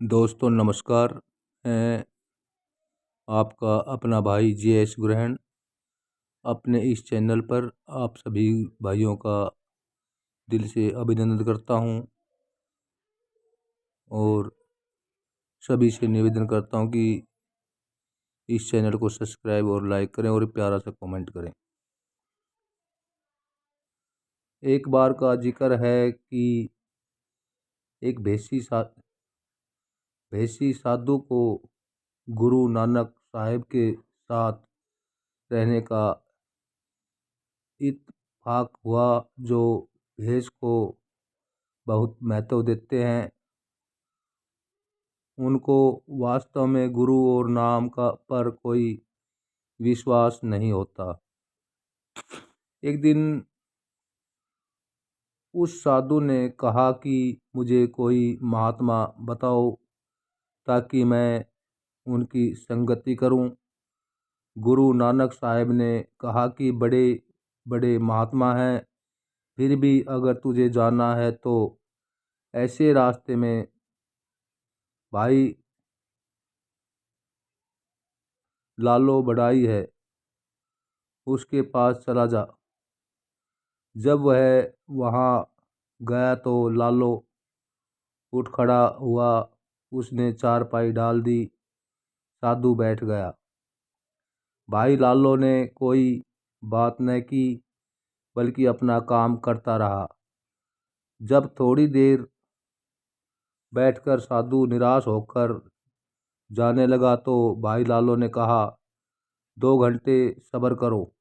दोस्तों नमस्कार। मैं आपका अपना भाई JS ग्रहण अपने इस चैनल पर आप सभी भाइयों का दिल से अभिनंदन करता हूं और सभी से निवेदन करता हूं कि इस चैनल को सब्सक्राइब और लाइक करें और प्यारा सा कमेंट करें। एक बार का जिक्र है कि एक भेसी साधु को गुरु नानक साहिब के साथ रहने का इत्तेफाक हुआ, जो भेष को बहुत महत्व देते हैं। उनको वास्तव में गुरु और नाम का पर कोई विश्वास नहीं होता। एक दिन उस साधु ने कहा कि मुझे कोई महात्मा बताओ ताकि मैं उनकी संगति करूं। गुरु नानक साहिब ने कहा कि बड़े बड़े महात्मा हैं, फिर भी अगर तुझे जाना है तो ऐसे रास्ते में भाई लालो बड़ाई है, उसके पास चला जा। जब वह वहाँ गया तो लालो उठ खड़ा हुआ। उसने चारपाई डाल दी। साधु बैठ गया। भाई लालो ने कोई बात न की, बल्कि अपना काम करता रहा। जब थोड़ी देर बैठकर साधु निराश होकर जाने लगा तो भाई लालो ने कहा, 2 घंटे सब्र करो,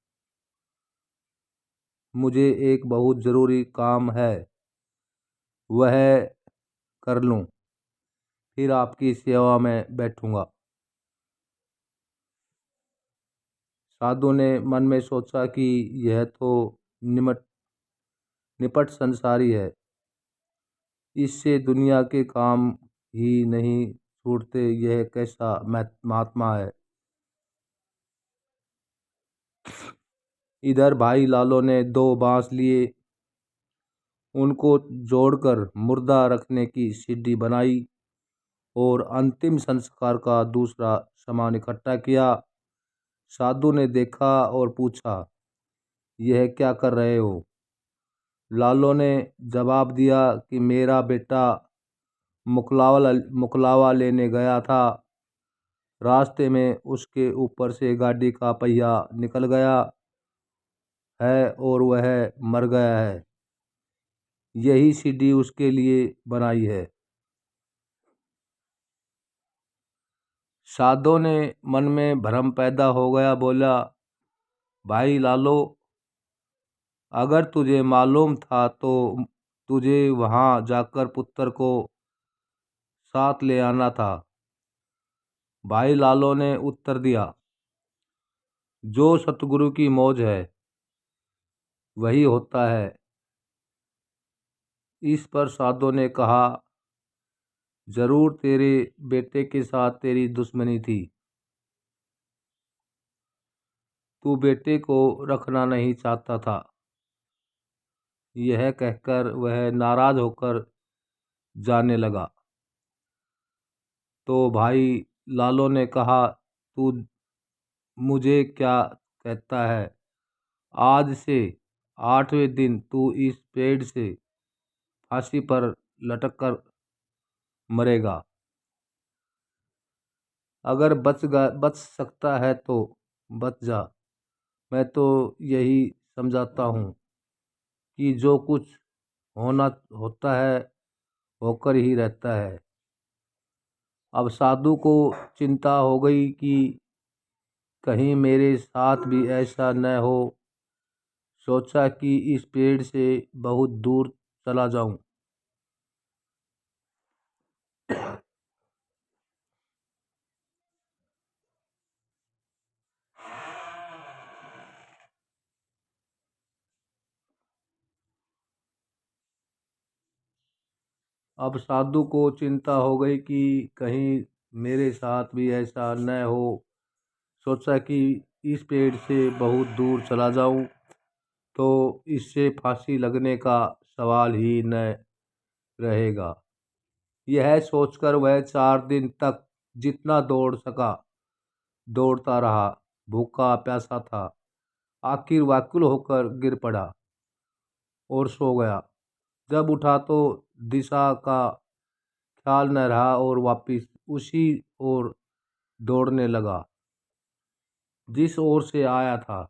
मुझे एक बहुत ज़रूरी काम है, वह कर लूँ, फिर आपकी सेवा में बैठूंगा। साधु ने मन में सोचा कि यह तो निपट संसारी है, इससे दुनिया के काम ही नहीं छूटते, यह कैसा महात्मा है। इधर भाई लालो ने 2 बांस लिए, उनको जोड़कर मुर्दा रखने की सीढ़ी बनाई और अंतिम संस्कार का दूसरा सामान इकट्ठा किया। साधु ने देखा और पूछा, यह क्या कर रहे हो? लालो ने जवाब दिया कि मेरा बेटा मुकलावा लेने गया था, रास्ते में उसके ऊपर से गाड़ी का पहिया निकल गया है और वह मर गया है। यही सीढ़ी उसके लिए बनाई है। साधु ने मन में भ्रम पैदा हो गया, बोला, भाई लालो, अगर तुझे मालूम था तो तुझे वहां जाकर पुत्र को साथ ले आना था। भाई लालो ने उत्तर दिया, जो सतगुरु की मौज है वही होता है। इस पर साधु ने कहा, जरूर तेरे बेटे के साथ तेरी दुश्मनी थी, तू बेटे को रखना नहीं चाहता था। यह कहकर वह नाराज होकर जाने लगा। तो भाई लालो ने कहा, तू मुझे क्या कहता है? आज से 8वें दिन तू इस पेड़ से फांसी पर लटक कर मरेगा। अगर बच सकता है तो बच जा। मैं तो यही समझाता हूँ कि जो कुछ होना होता है होकर ही रहता है। अब साधु को चिंता हो गई कि कहीं मेरे साथ भी ऐसा न हो। सोचा कि इस पेड़ से बहुत दूर चला जाऊं। अब साधु को चिंता हो गई कि कहीं मेरे साथ भी ऐसा न हो। सोचा कि इस पेड़ से बहुत दूर चला जाऊं तो इससे फांसी लगने का सवाल ही न रहेगा। यह सोचकर वह 4 दिन तक जितना दौड़ सका दौड़ता रहा। भूखा प्यासा था। आखिर व्याकुल होकर गिर पड़ा और सो गया। जब उठा तो दिशा का ख्याल न रहा और वापिस उसी ओर दौड़ने लगा जिस ओर से आया था।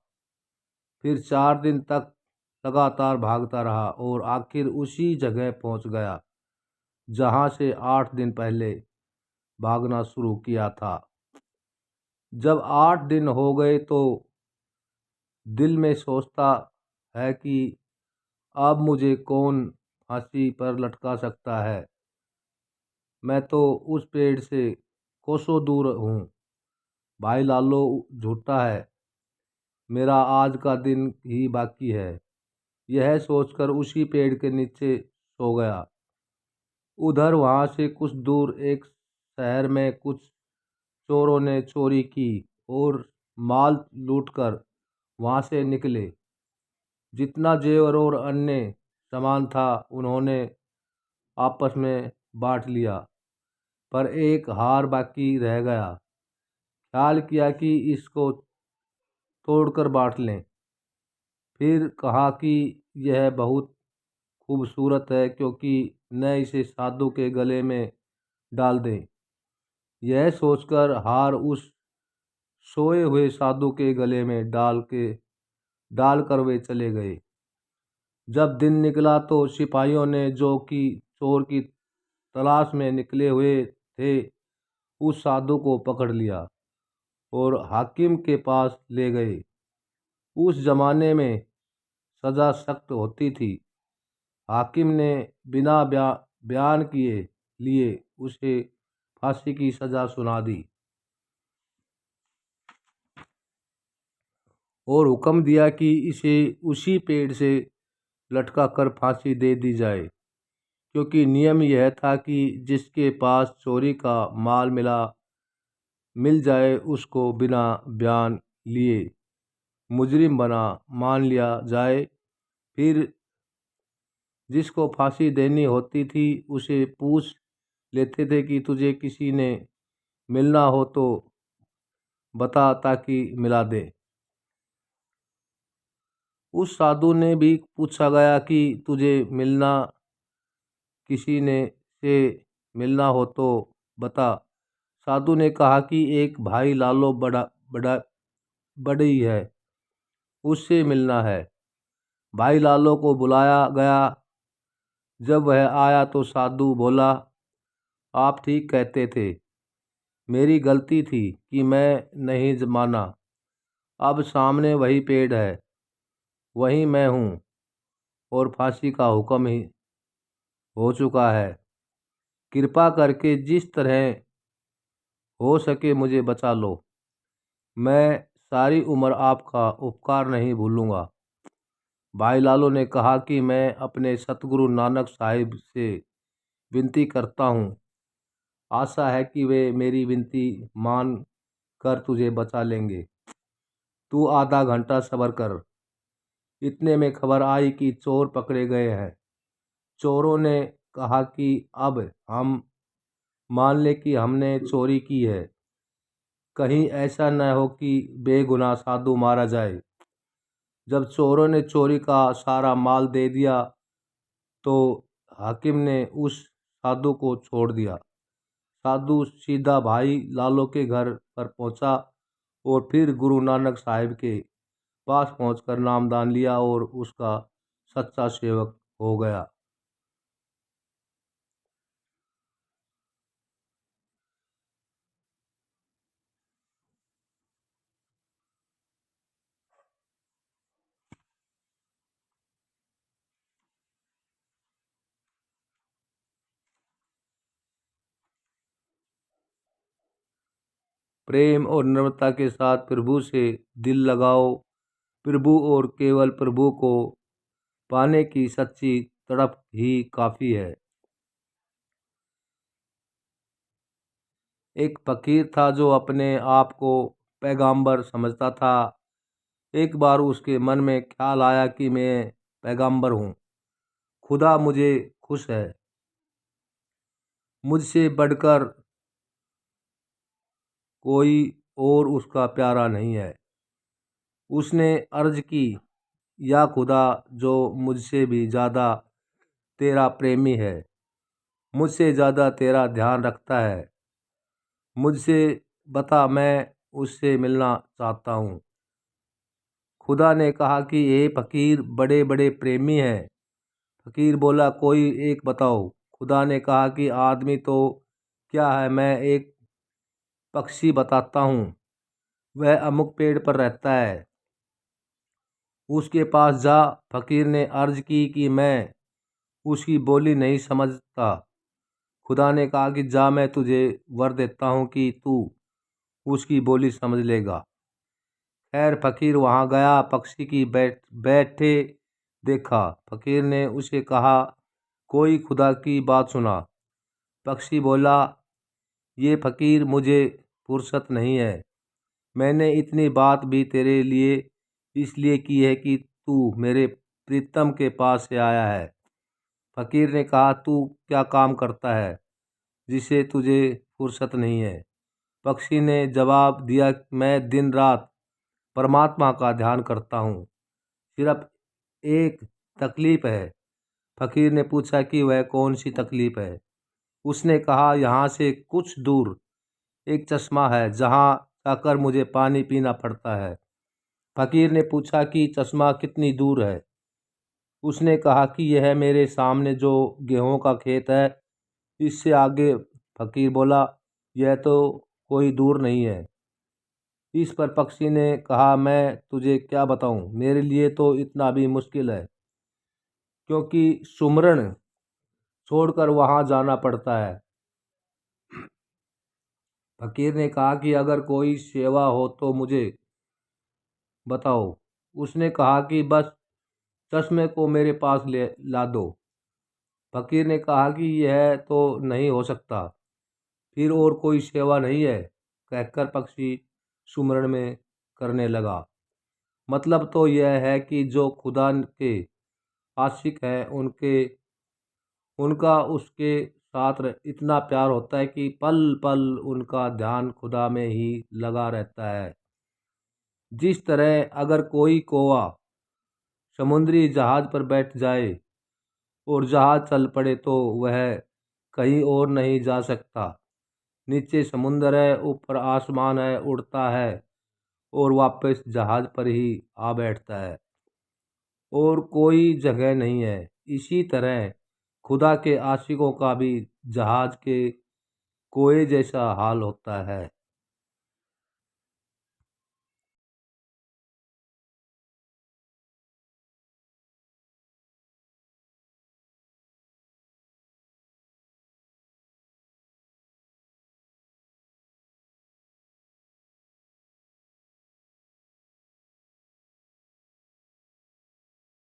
फिर 4 दिन तक लगातार भागता रहा और आखिर उसी जगह पहुंच गया जहां से 8 दिन पहले भागना शुरू किया था। जब 8 दिन हो गए तो दिल में सोचता है कि अब मुझे कौन फांसी पर लटका सकता है। मैं तो उस पेड़ से कोसों दूर हूँ। भाई लालो झूठा है। मेरा आज का दिन ही बाकी है। यह सोचकर उसी पेड़ के नीचे सो गया। उधर वहां से कुछ दूर एक शहर में कुछ चोरों ने चोरी की और माल लूटकर वहां से निकले। जितना जेवर और अन्य सामान था उन्होंने आपस में बांट लिया, पर एक हार बाकी रह गया। ख्याल किया कि इसको तोड़कर बांट लें। फिर कहा कि यह बहुत खूबसूरत है, क्योंकि न इसे साधु के गले में डाल दें। यह सोचकर हार उस सोए हुए साधु के गले में डालकर वे चले गए। जब दिन निकला तो सिपाहियों ने जो कि चोर की तलाश में निकले हुए थे उस साधु को पकड़ लिया और हाकिम के पास ले गए। उस जमाने में सज़ा सख्त होती थी। हाकिम ने बिना बयान किए लिए उसे फांसी की सज़ा सुना दी और हुक्म दिया कि इसे उसी पेड़ से लटका कर फांसी दे दी जाए, क्योंकि नियम यह था कि जिसके पास चोरी का माल मिल जाए उसको बिना बयान लिए मुजरिम बना मान लिया जाए। फिर जिसको फांसी देनी होती थी उसे पूछ लेते थे कि तुझे किसी ने मिलना हो तो बता, ताकि मिला दे। उस साधु ने भी पूछा गया कि तुझे किसी ने से मिलना हो तो बता। साधु ने कहा कि एक भाई लालो बड़ा बड़ा बड़ी है, उससे मिलना है। भाई लालो को बुलाया गया। जब वह आया तो साधु बोला, आप ठीक कहते थे। मेरी गलती थी कि मैं नहीं माना। अब सामने वही पेड़ है, वही मैं हूँ और फांसी का हुक्म ही हो चुका है। कृपा करके जिस तरह हो सके मुझे बचा लो। मैं सारी उम्र आपका उपकार नहीं भूलूंगा। भाई लालो ने कहा कि मैं अपने सतगुरु नानक साहिब से विनती करता हूँ। आशा है कि वे मेरी विनती मान कर तुझे बचा लेंगे। तू आधा घंटा सब्र कर। इतने में खबर आई कि चोर पकड़े गए हैं। चोरों ने कहा कि अब हम मान ले कि हमने चोरी की है, कहीं ऐसा न हो कि बेगुनाह साधु मारा जाए। जब चोरों ने चोरी का सारा माल दे दिया तो हाकिम ने उस साधु को छोड़ दिया। साधु सीधा भाई लालो के घर पर पहुंचा और फिर गुरु नानक साहिब के पास पहुंचकर नामदान लिया और उसका सच्चा सेवक हो गया। प्रेम और नम्रता के साथ प्रभु से दिल लगाओ। प्रभु और केवल प्रभु को पाने की सच्ची तड़प ही काफ़ी है। एक फकीर था जो अपने आप को पैगंबर समझता था। एक बार उसके मन में ख्याल आया कि मैं पैगंबर हूँ, खुदा मुझे खुश है। मुझसे बढ़कर कोई और उसका प्यारा नहीं है। उसने अर्ज की, या खुदा जो मुझसे भी ज़्यादा तेरा प्रेमी है, मुझसे ज़्यादा तेरा ध्यान रखता है, मुझसे बता, मैं उससे मिलना चाहता हूँ। खुदा ने कहा कि ये फ़कीर बड़े बड़े प्रेमी हैं। फ़कीर बोला, कोई एक बताओ। खुदा ने कहा कि आदमी तो क्या है, मैं एक पक्षी बताता हूँ। वह अमुक पेड़ पर रहता है, उसके पास जा। फ़कीर ने अर्ज की कि मैं उसकी बोली नहीं समझता। खुदा ने कहा कि जा, मैं तुझे वर देता हूँ कि तू उसकी बोली समझ लेगा। खैर फ़कीर वहाँ गया, पक्षी की बैठे देखा। फ़कीर ने उसे कहा, कोई खुदा की बात सुना। पक्षी बोला, ये फ़कीर, मुझे फुर्सत नहीं है। मैंने इतनी बात भी तेरे लिए इसलिए की है कि तू मेरे प्रीतम के पास से आया है। फ़कीर ने कहा, तू क्या काम करता है जिसे तुझे फुर्सत नहीं है? पक्षी ने जवाब दिया, मैं दिन रात परमात्मा का ध्यान करता हूँ। सिर्फ एक तकलीफ़ है। फ़कीर ने पूछा कि वह कौन सी तकलीफ़ है? उसने कहा, यहाँ से कुछ दूर एक चश्मा है जहाँ जाकर मुझे पानी पीना पड़ता है। फ़कीर ने पूछा कि चश्मा कितनी दूर है? उसने कहा कि यह मेरे सामने जो गेहूं का खेत है, इससे आगे। फ़कीर बोला, यह तो कोई दूर नहीं है। इस पर पक्षी ने कहा, मैं तुझे क्या बताऊं, मेरे लिए तो इतना भी मुश्किल है, क्योंकि सुमरन छोड़कर वहां जाना पड़ता है। फ़कीर ने कहा कि अगर कोई सेवा हो तो मुझे बताओ। उसने कहा कि बस चश्मे को मेरे पास ले ला दो। फ़कीर ने कहा कि यह तो नहीं हो सकता। फिर और कोई सेवा नहीं है? कहकर पक्षी सुमरन में करने लगा। मतलब तो यह है कि जो खुदा के आशिक हैं, उनका उसके साथ इतना प्यार होता है कि पल पल उनका ध्यान खुदा में ही लगा रहता है। जिस तरह अगर कोई कौवा समुद्री जहाज पर बैठ जाए और जहाज चल पड़े तो वह कहीं और नहीं जा सकता। नीचे समुंदर है, ऊपर आसमान है, उड़ता है और वापस जहाज पर ही आ बैठता है, और कोई जगह नहीं है। इसी तरह खुदा के आशिकों का भी जहाज के कोए जैसा हाल होता है।